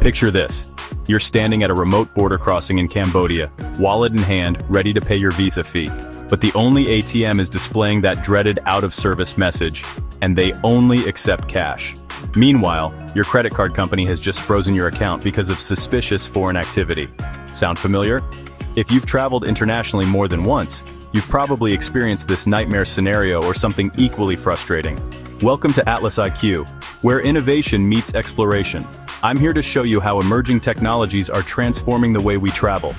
Picture this. You're standing at a remote border crossing in Cambodia, wallet in hand, ready to pay your visa fee. But the only ATM is displaying that dreaded out-of-service message, and they only accept cash. Meanwhile, your credit card company has just frozen your account because of suspicious foreign activity. Sound familiar? If you've traveled internationally more than once, you've probably experienced this nightmare scenario or something equally frustrating. Welcome to Atlas IQ, where innovation meets exploration. I'm here to show you how emerging technologies are transforming the way we travel.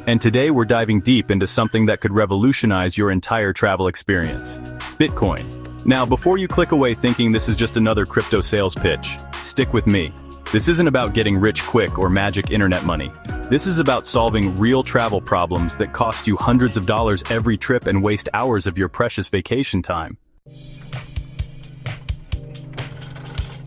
And today we're diving deep into something that could revolutionize your entire travel experience: Bitcoin. Now, before you click away thinking this is just another crypto sales pitch, stick with me. This isn't about getting rich quick or magic internet money. This is about solving real travel problems that cost you hundreds of dollars every trip and waste hours of your precious vacation time.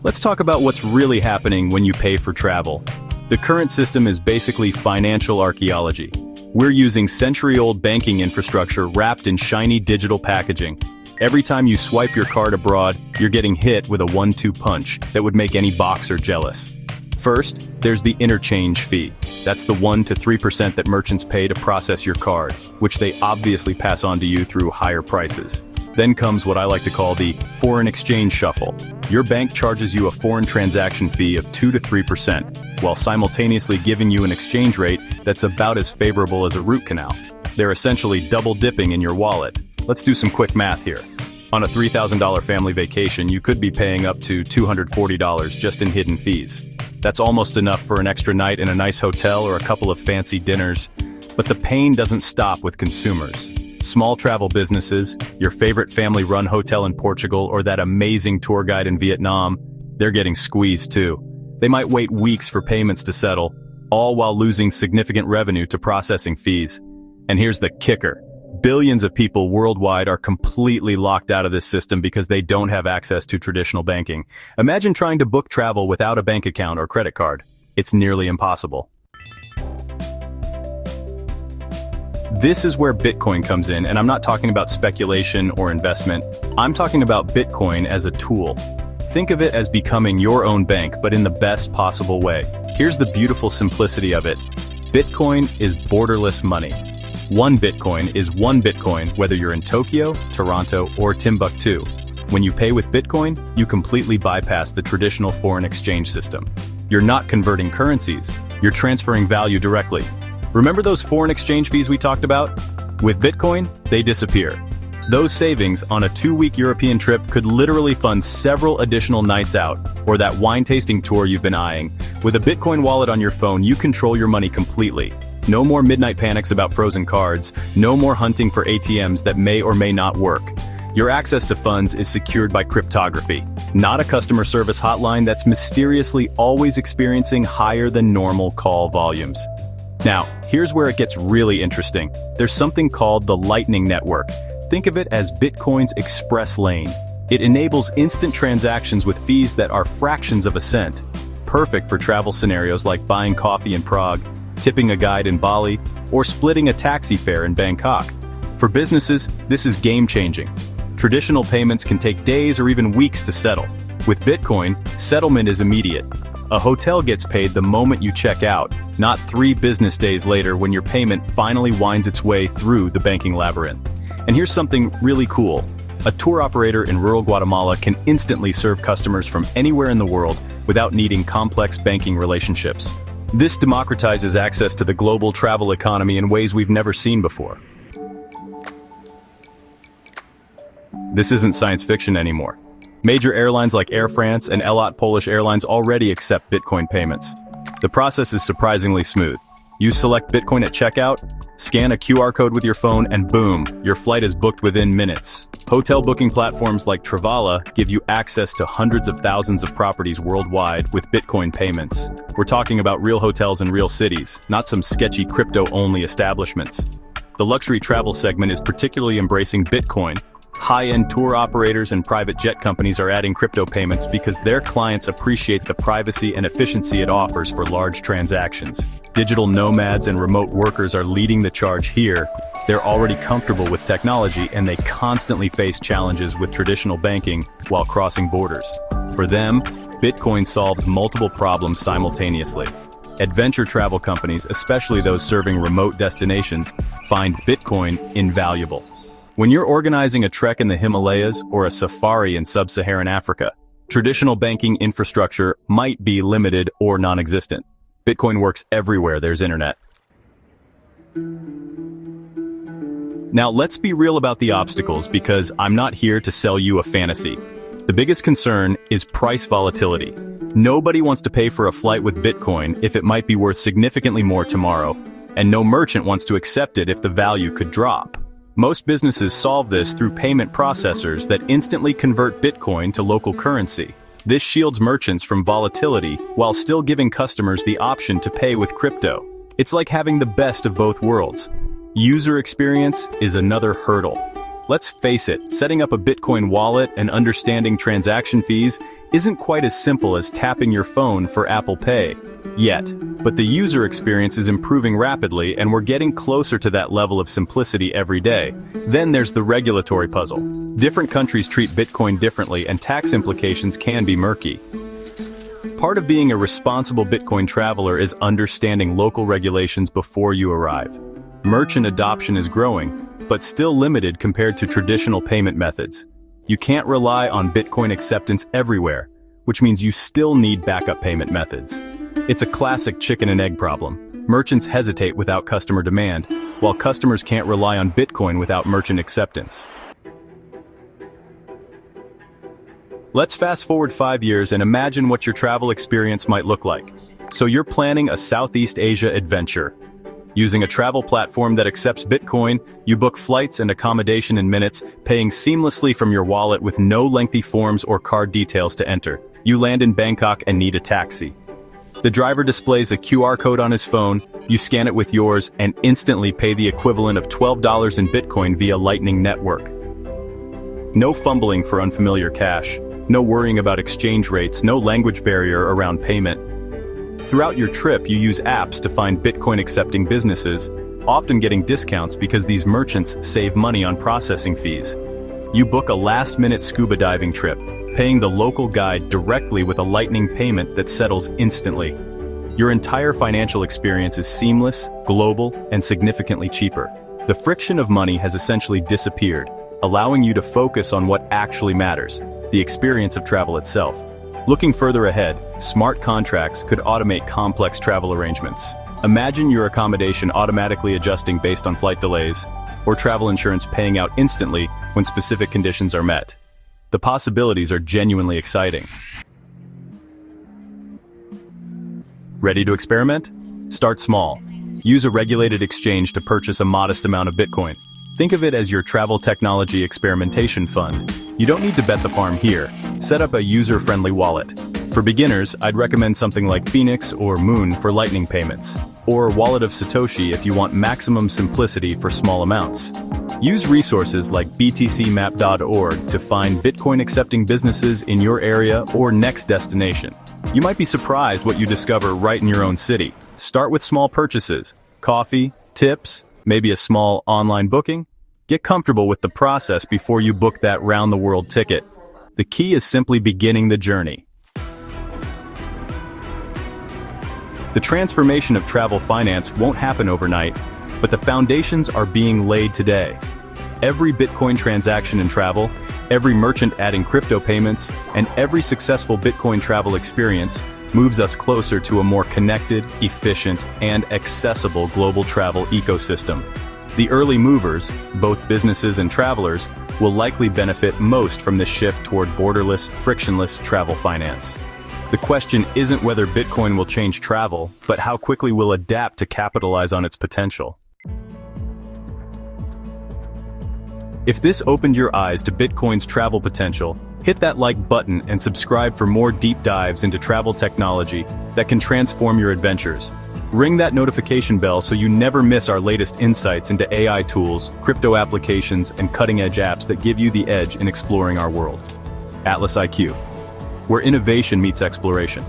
Let's talk about what's really happening when you pay for travel. The current system is basically financial archaeology. We're using century-old banking infrastructure wrapped in shiny digital packaging. Every time you swipe your card abroad, you're getting hit with a 1-2 punch that would make any boxer jealous. First, there's the interchange fee. That's the 1 to 3% that merchants pay to process your card, which they obviously pass on to you through higher prices. Then comes what I like to call the foreign exchange shuffle. Your bank charges you a foreign transaction fee of 2 to 3%, while simultaneously giving you an exchange rate that's about as favorable as a root canal. They're essentially double dipping in your wallet. Let's do some quick math here. On a $3,000 family vacation, you could be paying up to $240 just in hidden fees. That's almost enough for an extra night in a nice hotel or a couple of fancy dinners. But the pain doesn't stop with consumers. Small travel businesses, your favorite family-run hotel in Portugal, or that amazing tour guide in Vietnam, they're getting squeezed too. They might wait weeks for payments to settle, all while losing significant revenue to processing fees. And here's the kicker. Billions of people worldwide are completely locked out of this system because they don't have access to traditional banking. Imagine trying to book travel without a bank account or credit card. It's nearly impossible. This is where Bitcoin comes in, and I'm not talking about speculation or investment. I'm talking about Bitcoin as a tool. Think of it as becoming your own bank, but in the best possible way. Here's the beautiful simplicity of it. Bitcoin is borderless money. One Bitcoin is one Bitcoin, whether you're in Tokyo, Toronto, or Timbuktu. When you pay with Bitcoin, you completely bypass the traditional foreign exchange system. You're not converting currencies, you're transferring value directly. Remember those foreign exchange fees we talked about? With Bitcoin, they disappear. Those savings on a 2-week European trip could literally fund several additional nights out, or that wine-tasting tour you've been eyeing. With a Bitcoin wallet on your phone, you control your money completely. No more midnight panics about frozen cards, no more hunting for ATMs that may or may not work. Your access to funds is secured by cryptography, not a customer service hotline that's mysteriously always experiencing higher than normal call volumes. Now, here's where it gets really interesting. There's something called the Lightning Network. Think of it as Bitcoin's express lane. It enables instant transactions with fees that are fractions of a cent. Perfect for travel scenarios like buying coffee in Prague, tipping a guide in Bali, or splitting a taxi fare in Bangkok. For businesses, this is game-changing. Traditional payments can take days or even weeks to settle. With Bitcoin, settlement is immediate. A hotel gets paid the moment you check out, not 3 business days later when your payment finally winds its way through the banking labyrinth. And here's something really cool. A tour operator in rural Guatemala can instantly serve customers from anywhere in the world without needing complex banking relationships. This democratizes access to the global travel economy in ways we've never seen before. This isn't science fiction anymore. Major airlines like Air France and Elot Polish Airlines already accept Bitcoin payments. The process is surprisingly smooth. You select Bitcoin at checkout, scan a QR code with your phone, and boom, your flight is booked within minutes. Hotel booking platforms like Trivala give you access to hundreds of thousands of properties worldwide with Bitcoin payments. We're talking about real hotels in real cities, not some sketchy crypto-only establishments. The luxury travel segment is particularly embracing Bitcoin. High-end tour operators and private jet companies are adding crypto payments because their clients appreciate the privacy and efficiency it offers for large transactions. Digital nomads and remote workers are leading the charge here. They're already comfortable with technology, and they constantly face challenges with traditional banking while crossing borders. For them, Bitcoin solves multiple problems simultaneously. Adventure travel companies, especially those serving remote destinations, find Bitcoin invaluable. When you're organizing a trek in the Himalayas or a safari in sub-Saharan Africa, traditional banking infrastructure might be limited or non-existent. Bitcoin works everywhere there's internet. Now let's be real about the obstacles, because I'm not here to sell you a fantasy. The biggest concern is price volatility. Nobody wants to pay for a flight with Bitcoin if it might be worth significantly more tomorrow, and no merchant wants to accept it if the value could drop. Most businesses solve this through payment processors that instantly convert Bitcoin to local currency. This shields merchants from volatility while still giving customers the option to pay with crypto. It's like having the best of both worlds. User experience is another hurdle. Let's face it, setting up a Bitcoin wallet and understanding transaction fees isn't quite as simple as tapping your phone for Apple Pay yet. But the user experience is improving rapidly, and we're getting closer to that level of simplicity every day. Then there's the regulatory puzzle. Different countries treat Bitcoin differently, and tax implications can be murky. Part of being a responsible Bitcoin traveler is understanding local regulations before you arrive. Merchant adoption is growing, but still limited compared to traditional payment methods. You can't rely on Bitcoin acceptance everywhere, which means you still need backup payment methods. It's a classic chicken and egg problem. Merchants hesitate without customer demand, while customers can't rely on Bitcoin without merchant acceptance. Let's fast forward 5 years and imagine what your travel experience might look like. So you're planning a Southeast Asia adventure. Using a travel platform that accepts Bitcoin, you book flights and accommodation in minutes, paying seamlessly from your wallet with no lengthy forms or card details to enter. You land in Bangkok and need a taxi. The driver displays a QR code on his phone, you scan it with yours, and instantly pay the equivalent of $12 in Bitcoin via Lightning Network. No fumbling for unfamiliar cash, no worrying about exchange rates, no language barrier around payment. Throughout your trip, you use apps to find Bitcoin-accepting businesses, often getting discounts because these merchants save money on processing fees. You book a last-minute scuba diving trip, paying the local guide directly with a Lightning payment that settles instantly. Your entire financial experience is seamless, global, and significantly cheaper. The friction of money has essentially disappeared, allowing you to focus on what actually matters, the experience of travel itself. Looking further ahead, smart contracts could automate complex travel arrangements. Imagine your accommodation automatically adjusting based on flight delays, or travel insurance paying out instantly when specific conditions are met. The possibilities are genuinely exciting. Ready to experiment? Start small. Use a regulated exchange to purchase a modest amount of Bitcoin. Think of it as your travel technology experimentation fund. You don't need to bet the farm here. Set up a user-friendly wallet. For beginners, I'd recommend something like Phoenix or Moon for Lightning payments, or Wallet of Satoshi if you want maximum simplicity for small amounts. Use resources like btcmap.org to find Bitcoin-accepting businesses in your area or next destination. You might be surprised what you discover right in your own city. Start with small purchases, coffee, tips, maybe a small online booking. Get comfortable with the process before you book that round-the-world ticket. The key is simply beginning the journey. The transformation of travel finance won't happen overnight, but the foundations are being laid today. Every Bitcoin transaction in travel, every merchant adding crypto payments, and every successful Bitcoin travel experience moves us closer to a more connected, efficient, and accessible global travel ecosystem. The early movers, both businesses and travelers, will likely benefit most from this shift toward borderless, frictionless travel finance. The question isn't whether Bitcoin will change travel, but how quickly we'll adapt to capitalize on its potential. If this opened your eyes to Bitcoin's travel potential, hit that like button and subscribe for more deep dives into travel technology that can transform your adventures. Ring that notification bell so you never miss our latest insights into AI tools, crypto applications, and cutting-edge apps that give you the edge in exploring our world. Atlas IQ, where innovation meets exploration.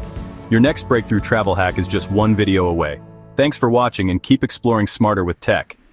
Your next breakthrough travel hack is just one video away. Thanks for watching, and keep exploring smarter with tech.